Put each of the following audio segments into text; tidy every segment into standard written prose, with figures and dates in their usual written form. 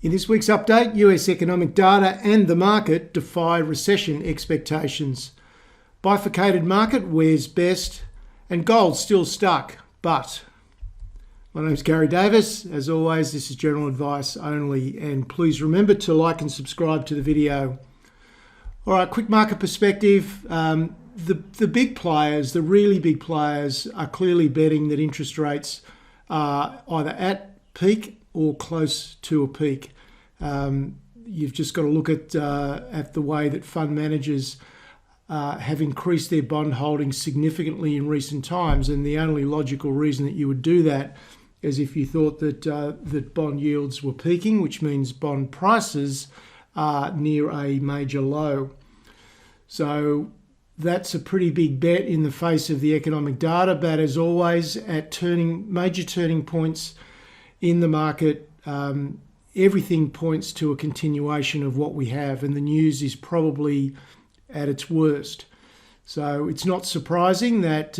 In this week's update, US economic data and the market defy recession expectations. Bifurcated market wears best and gold still stuck, but... My name's Garry Davis. As always, this is general advice only, and please remember to like and subscribe to the video. All right, quick market perspective. The big players, the really big players, are clearly betting that interest rates are either at peak or close to a peak. You've just got to look at the way that fund managers have increased their bond holdings significantly in recent times, and the only logical reason that you would do that is if you thought that bond yields were peaking, which means bond prices are near a major low. So that's a pretty big bet in the face of the economic data, but as always, at major turning points in the market, everything points to a continuation of what we have, and the news is probably at its worst. So it's not surprising that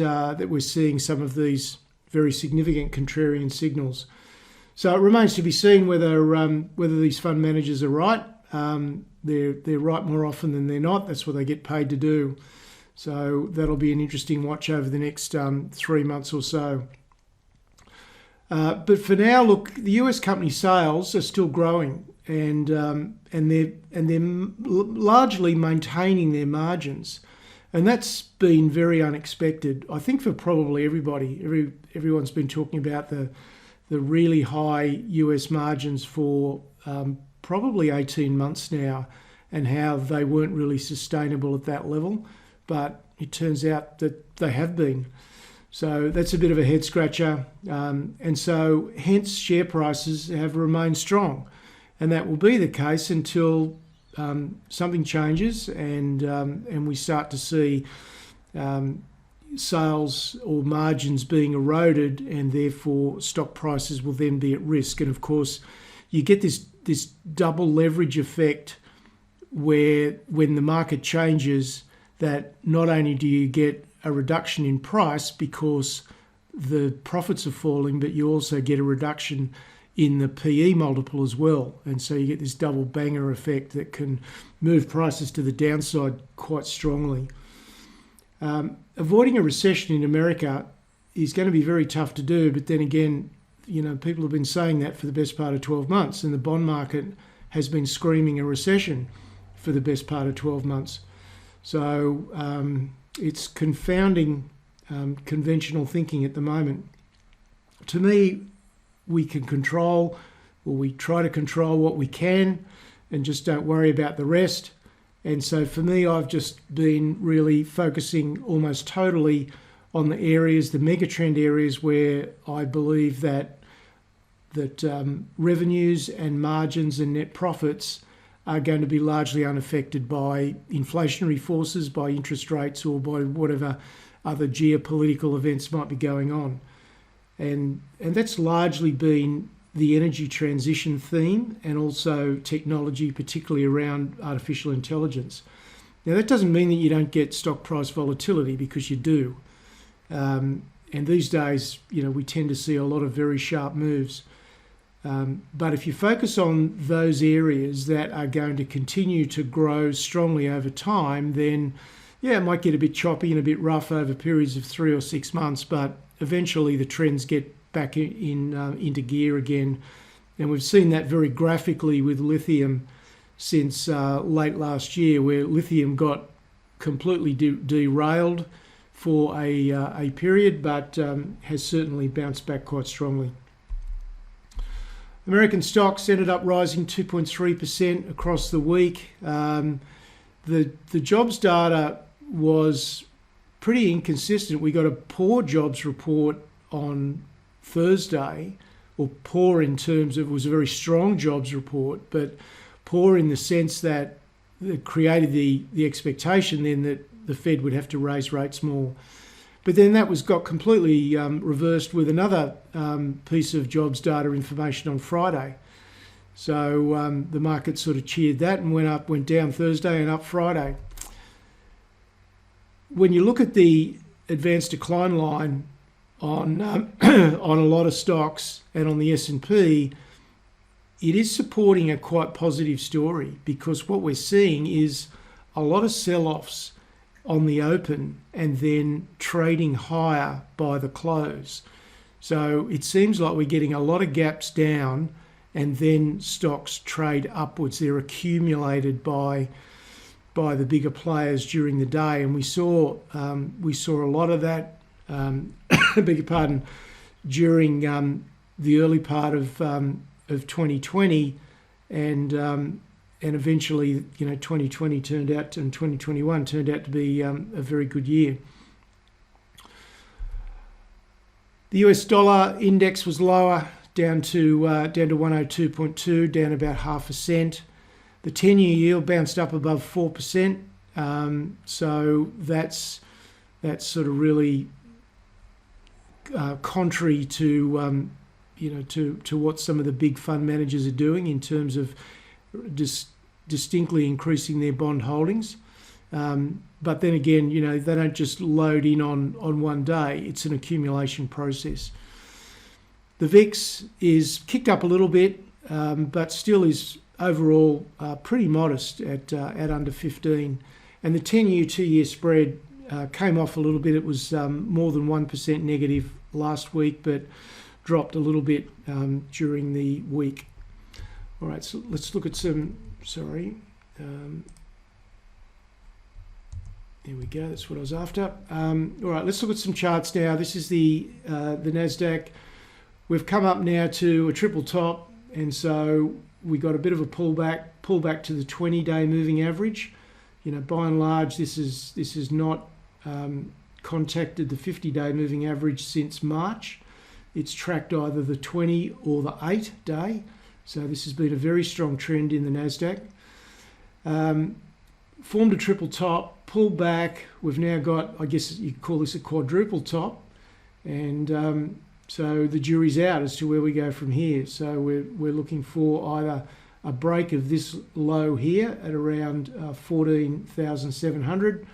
we're seeing some of these very significant contrarian signals. So it remains to be seen whether these fund managers are right. They're right more often than they're not. That's what they get paid to do. So that'll be an interesting watch over the next 3 months or so. But for now, look, the US company sales are still growing, and they're largely maintaining their margins, and that's been very unexpected. I think for probably everybody. Everyone's been talking about the really high US margins for probably 18 months now, and how they weren't really sustainable at that level, but it turns out that they have been. So that's a bit of a head scratcher, and so hence share prices have remained strong, and that will be the case until something changes and we start to see sales or margins being eroded, and therefore stock prices will then be at risk. And of course, you get this double leverage effect where when the market changes, that not only do you get a reduction in price because the profits are falling, but you also get a reduction in the PE multiple as well. And so you get this double banger effect that can move prices to the downside quite strongly. Avoiding a recession in America is going to be very tough to do, but then again, people have been saying that for the best part of 12 months, and the bond market has been screaming a recession for the best part of 12 months. So it's confounding conventional thinking at the moment. To me, we can control, or we try to control what we can, and just don't worry about the rest. And so for me, I've just been really focusing almost totally on the areas, the megatrend areas, where I believe that revenues and margins and net profits are going to be largely unaffected by inflationary forces, by interest rates, or by whatever other geopolitical events might be going on. And that's largely been the energy transition theme, and also technology, particularly around artificial intelligence. Now, that doesn't mean that you don't get stock price volatility, because you do. And these days, we tend to see a lot of very sharp moves. But if you focus on those areas that are going to continue to grow strongly over time, then yeah, it might get a bit choppy and a bit rough over periods of 3 or 6 months, but eventually the trends get back into gear again. And we've seen that very graphically with lithium since late last year, where lithium got completely derailed for a period, but has certainly bounced back quite strongly. American stocks ended up rising 2.3% across the week. The jobs data was pretty inconsistent. We got a poor jobs report on Thursday, or poor in terms of, it was a very strong jobs report, but poor in the sense that it created the expectation then that the Fed would have to raise rates more. But then that got completely reversed with another piece of jobs data information on Friday. So the market sort of cheered that and went down Thursday and up Friday. When you look at the advanced decline line on a lot of stocks and on the S&P, it is supporting a quite positive story, because what we're seeing is a lot of sell-offs on the open and then trading higher by the close. So it seems like we're getting a lot of gaps down and then stocks trade upwards. They're accumulated by the bigger players during the day, and we saw a lot of that. Beg your pardon, during the early part of 2020, and eventually, 2020 and 2021 turned out to be a very good year. The US dollar index was lower, down to 102.2, down about 0.5%. The 10-year yield bounced up above 4%. So that's sort of really contrary to what some of the big fund managers are doing in terms of distinctly increasing their bond holdings. But then again, they don't just load in on one day. It's an accumulation process. The VIX is kicked up a little bit, but still is overall pretty modest at under 15. And the 10-year, 2-year spread came off a little bit. It was more than 1% negative last week, but dropped a little bit during the week. All right, so let's look at some, there we go, that's what I was after. All right, let's look at some charts now. This is the NASDAQ. We've come up now to a triple top, and so we got a bit of a pullback to the 20-day moving average. By and large, this is not contacted the 50-day moving average since March. It's tracked either the 20 or the 8-day. So this has been a very strong trend in the NASDAQ. Formed a triple top, pulled back. We've now got, I guess you could call this a quadruple top. And so the jury's out as to where we go from here. So we're looking for either a break of this low here at around 14,700,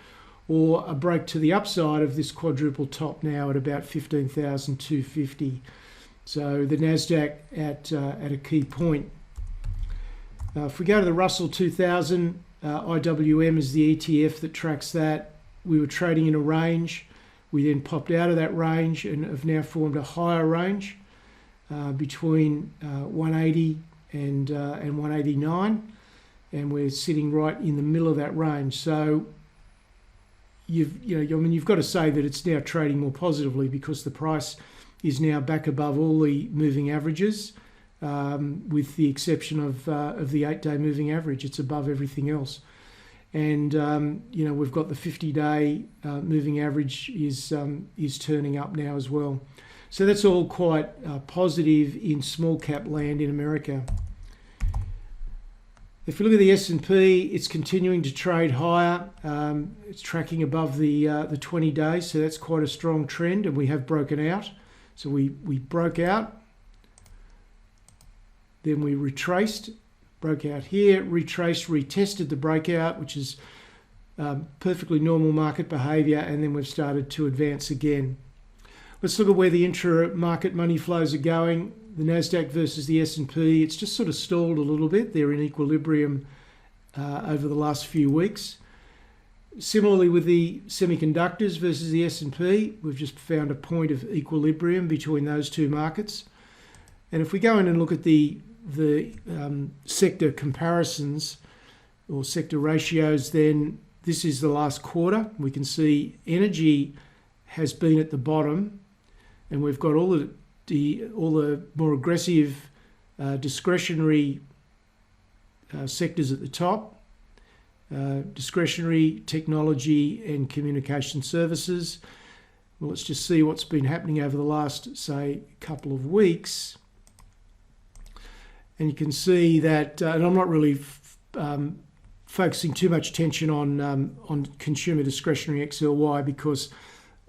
or a break to the upside of this quadruple top now at about 15,250. So the NASDAQ at a key point. If we go to the Russell 2000, IWM is the ETF that tracks that. We were trading in a range. We then popped out of that range and have now formed a higher range between 180 and 189, and we're sitting right in the middle of that range. So you've got to say that it's now trading more positively, because the price is now back above all the moving averages, with the exception of the 8-day moving average. It's above everything else. And we've got the 50-day moving average is turning up now as well. So that's all quite positive in small cap land in America. If you look at the S&P, it's continuing to trade higher. It's tracking above the 20 days, so that's quite a strong trend, and we have broken out. So we broke out, then we retraced, broke out here, retraced, retested the breakout, which is perfectly normal market behaviour, and then we've started to advance again. Let's look at where the intra-market money flows are going. The NASDAQ versus the S&P, it's just sort of stalled a little bit. They're in equilibrium over the last few weeks. Similarly with the semiconductors versus the S&P, we've just found a point of equilibrium between those two markets. And if we go in and look at the sector comparisons or sector ratios, then this is the last quarter. We can see energy has been at the bottom, and we've got all the more aggressive discretionary sectors at the top. Discretionary, technology and communication services. Well, let's just see what's been happening over the last, say, couple of weeks. And you can see that, and I'm not really focusing too much attention on consumer discretionary XLY because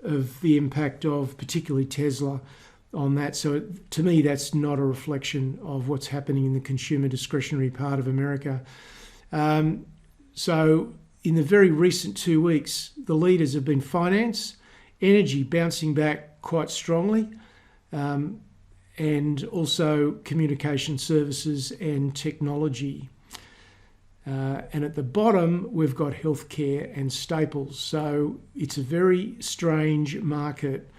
of the impact of particularly Tesla on that. So to me, that's not a reflection of what's happening in the consumer discretionary part of America. So in the very recent 2 weeks, the leaders have been finance, energy bouncing back quite strongly, and also communication services and technology. And at the bottom, we've got healthcare and staples. So it's a very strange market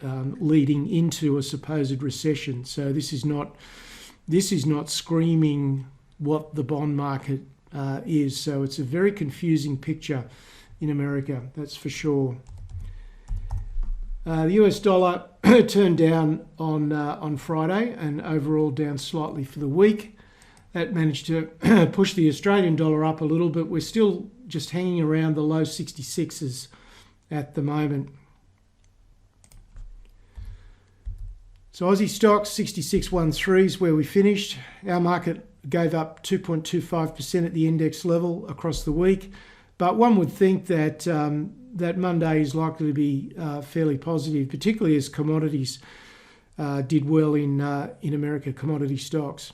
leading into a supposed recession. So this is not screaming what the bond market is. So it's a very confusing picture in America, that's for sure. The US dollar turned down on Friday and overall down slightly for the week. That managed to push the Australian dollar up a little, but we're still just hanging around the low 66s at the moment. So Aussie Stocks 66.13 is where we finished. Our market gave up 2.25% at the index level across the week, but one would think that that Monday is likely to be fairly positive, particularly as commodities did well in America, commodity stocks.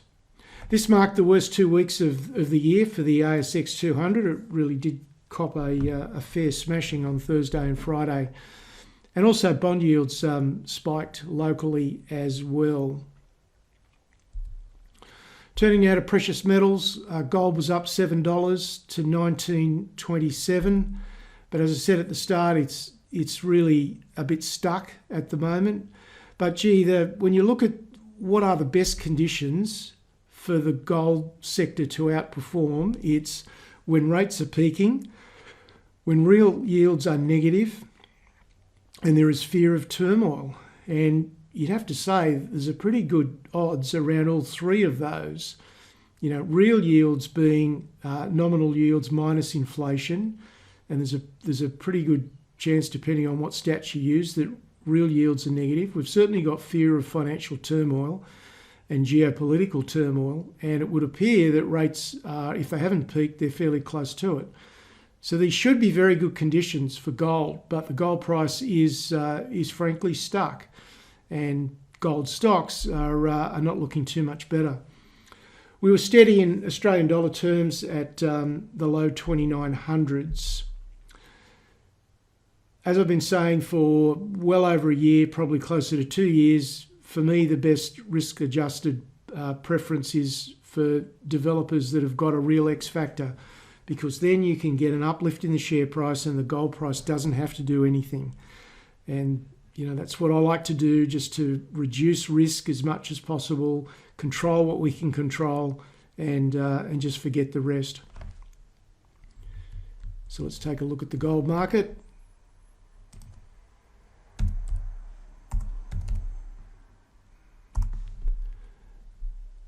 This marked the worst 2 weeks of the year for the ASX 200. It really did cop a fair smashing on Thursday and Friday. And also bond yields spiked locally as well. Turning now to precious metals, gold was up $7 to $19.27. But as I said at the start, it's really a bit stuck at the moment. But gee, when you look at what are the best conditions for the gold sector to outperform, it's when rates are peaking, when real yields are negative, and there is fear of turmoil. And you'd have to say there's a pretty good odds around all three of those. You know, real yields being nominal yields minus inflation, and there's a pretty good chance, depending on what stats you use, that real yields are negative. We've certainly got fear of financial turmoil and geopolitical turmoil, and it would appear that rates, if they haven't peaked, they're fairly close to it. So these should be very good conditions for gold, but the gold price is frankly stuck, and gold stocks are not looking too much better. We were steady in Australian dollar terms at the low 2900s. As I've been saying for well over a year, probably closer to 2 years, for me the best risk-adjusted preference is for developers that have got a real X factor, because then you can get an uplift in the share price and the gold price doesn't have to do anything. And you know, that's what I like to do, just to reduce risk as much as possible, control what we can control, and just forget the rest. So let's take a look at the gold market.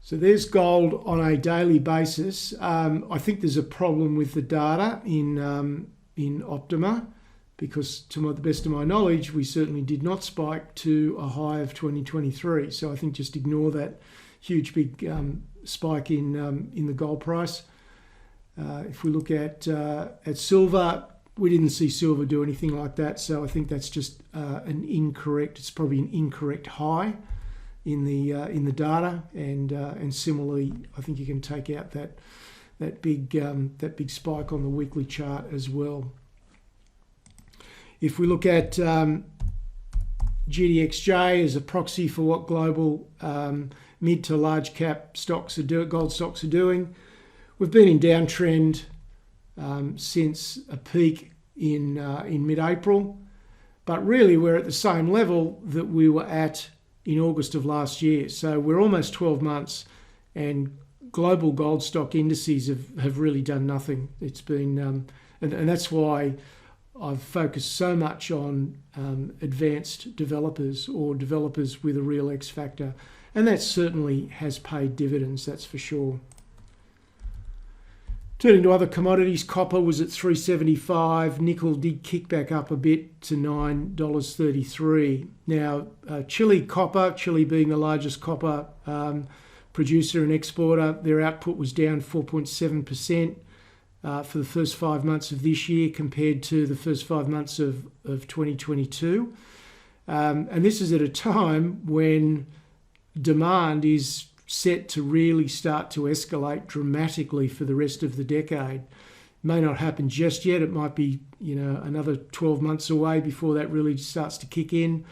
So there's gold on a daily basis. I think there's a problem with the data in Optima, because to the best of my knowledge, we certainly did not spike to a high of 2023. So I think just ignore that huge big spike in the gold price. If we look at silver, we didn't see silver do anything like that. So I think that's just it's probably an incorrect high in the data, and similarly, I think you can take out that big spike on the weekly chart as well. If we look at GDXJ as a proxy for what global mid to large cap stocks gold stocks are doing, we've been in downtrend since a peak in mid-April, but really we're at the same level that we were at in August of last year. So we're almost 12 months, and global gold stock indices have really done nothing. It's been, and that's why I've focused so much on advanced developers, or developers with a real X factor, and that certainly has paid dividends, that's for sure. Turning to other commodities, copper was at $3.75. Nickel did kick back up a bit to $9.33. Now, Chile being the largest copper producer and exporter, their output was down 4.7% for the first 5 months of this year compared to the first 5 months of 2022. And this is at a time when demand is set to really start to escalate dramatically for the rest of the decade. May not happen just yet. It might be, another 12 months away before that really starts to kick in.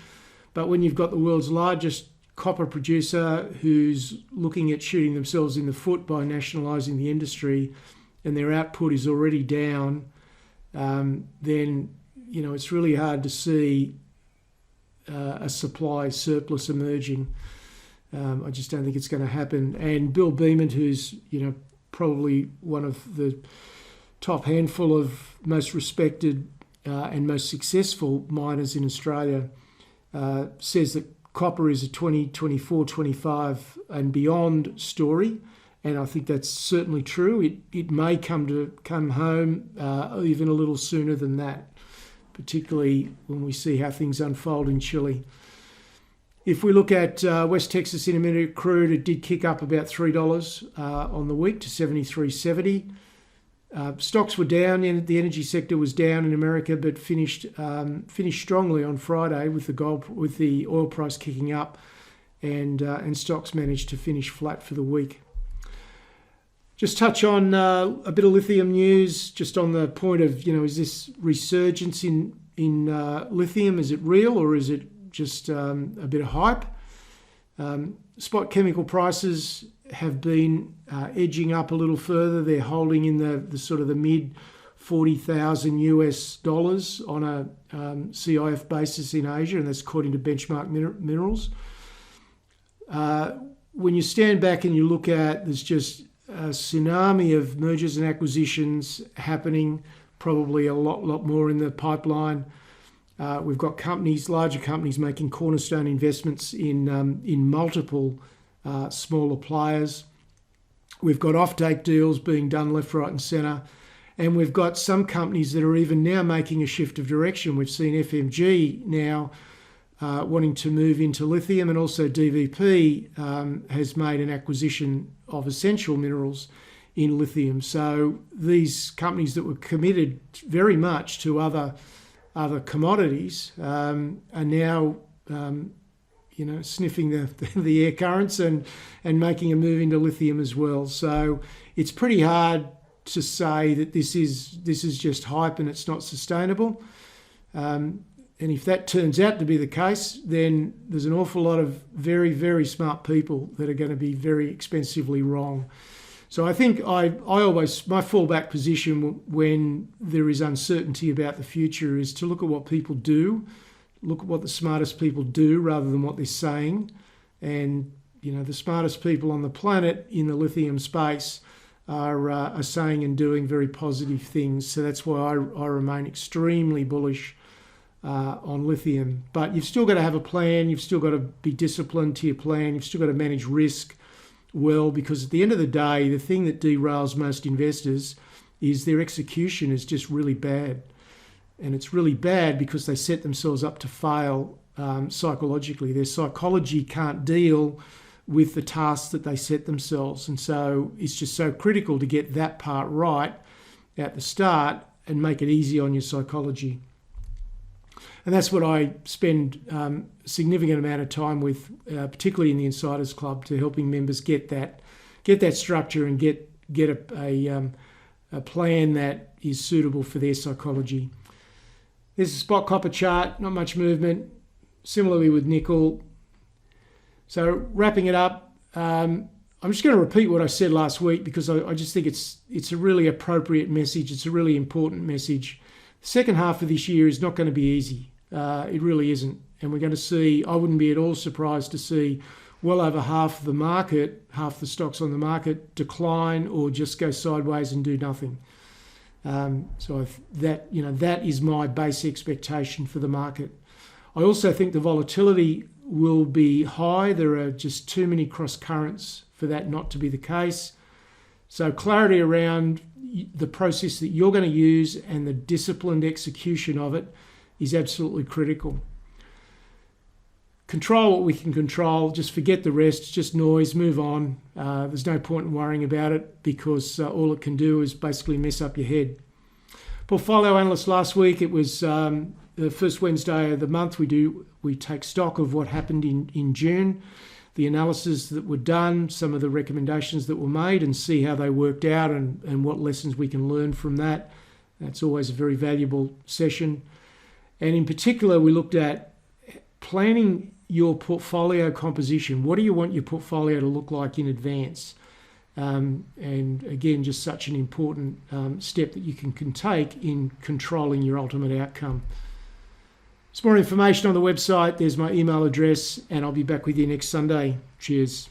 But when you've got the world's largest copper producer who's looking at shooting themselves in the foot by nationalising the industry, and their output is already down, then it's really hard to see a supply surplus emerging. I just don't think it's going to happen. And Bill Beament, who's probably one of the top handful of most respected and most successful miners in Australia, says that copper is a 2024, 25 and beyond story. And I think that's certainly true. It may come home even a little sooner than that, particularly when we see how things unfold in Chile. If we look at West Texas Intermediate crude, it did kick up about $3 on the week to $73.70. Stocks were down, and the energy sector was down in America, but finished strongly on Friday with the oil price kicking up, and stocks managed to finish flat for the week. Just touch on a bit of lithium news, just on the point of, is this resurgence in lithium? Is it real, or is it just a bit of hype? Spot chemical prices have been edging up a little further. They're holding in the sort of the mid $40,000 on a CIF basis in Asia, and that's according to Benchmark Minerals. When you stand back and you look at, there's just a tsunami of mergers and acquisitions happening, probably a lot more in the pipeline. We've got larger companies making cornerstone investments in multiple smaller players. We've got offtake deals being done left, right and centre. And we've got some companies that are even now making a shift of direction. We've seen FMG now wanting to move into lithium, and also DVP has made an acquisition of Essential Minerals in lithium. So these companies that were committed very much to other commodities are now sniffing the air currents and making a move into lithium as well. So it's pretty hard to say that this is just hype and it's not sustainable. And if that turns out to be the case, then there's an awful lot of very, very smart people that are going to be very expensively wrong. So I think my fallback position when there is uncertainty about the future is to look at what people do, look at what the smartest people do rather than what they're saying. And, the smartest people on the planet in the lithium space are saying and doing very positive things. So that's why I remain extremely bullish on lithium. But you've still got to have a plan. You've still got to be disciplined to your plan. You've still got to manage risk well, because at the end of the day, the thing that derails most investors is their execution is just really bad. And it's really bad because they set themselves up to fail psychologically. Their psychology can't deal with the tasks that they set themselves. And so it's just so critical to get that part right at the start and make it easy on your psychology. And that's what I spend a significant amount of time with, particularly in the Insiders Club, to helping members get that structure and get a plan that is suitable for their psychology. There's a spot copper chart, not much movement. Similarly with nickel. So wrapping it up, I'm just going to repeat what I said last week because I just think it's a really appropriate message. It's a really important message. The second half of this year is not going to be easy. It really isn't. And we're going to see, I wouldn't be at all surprised to see well over half the stocks on the market decline or just go sideways and do nothing. So that is my base expectation for the market. I also think the volatility will be high. There are just too many cross currents for that not to be the case. So clarity around the process that you're going to use and the disciplined execution of it is absolutely critical. Control what we can control, just forget the rest, it's just noise, move on. There's no point in worrying about it because all it can do is basically mess up your head. Portfolio analyst last week, it was the first Wednesday of the month. We take stock of what happened in June, the analysis that were done, some of the recommendations that were made, and see how they worked out and what lessons we can learn from that. That's always a very valuable session. And in particular, we looked at planning your portfolio composition. What do you want your portfolio to look like in advance? And again, just such an important step that you can take in controlling your ultimate outcome. There's more information on the website. There's my email address, and I'll be back with you next Sunday. Cheers.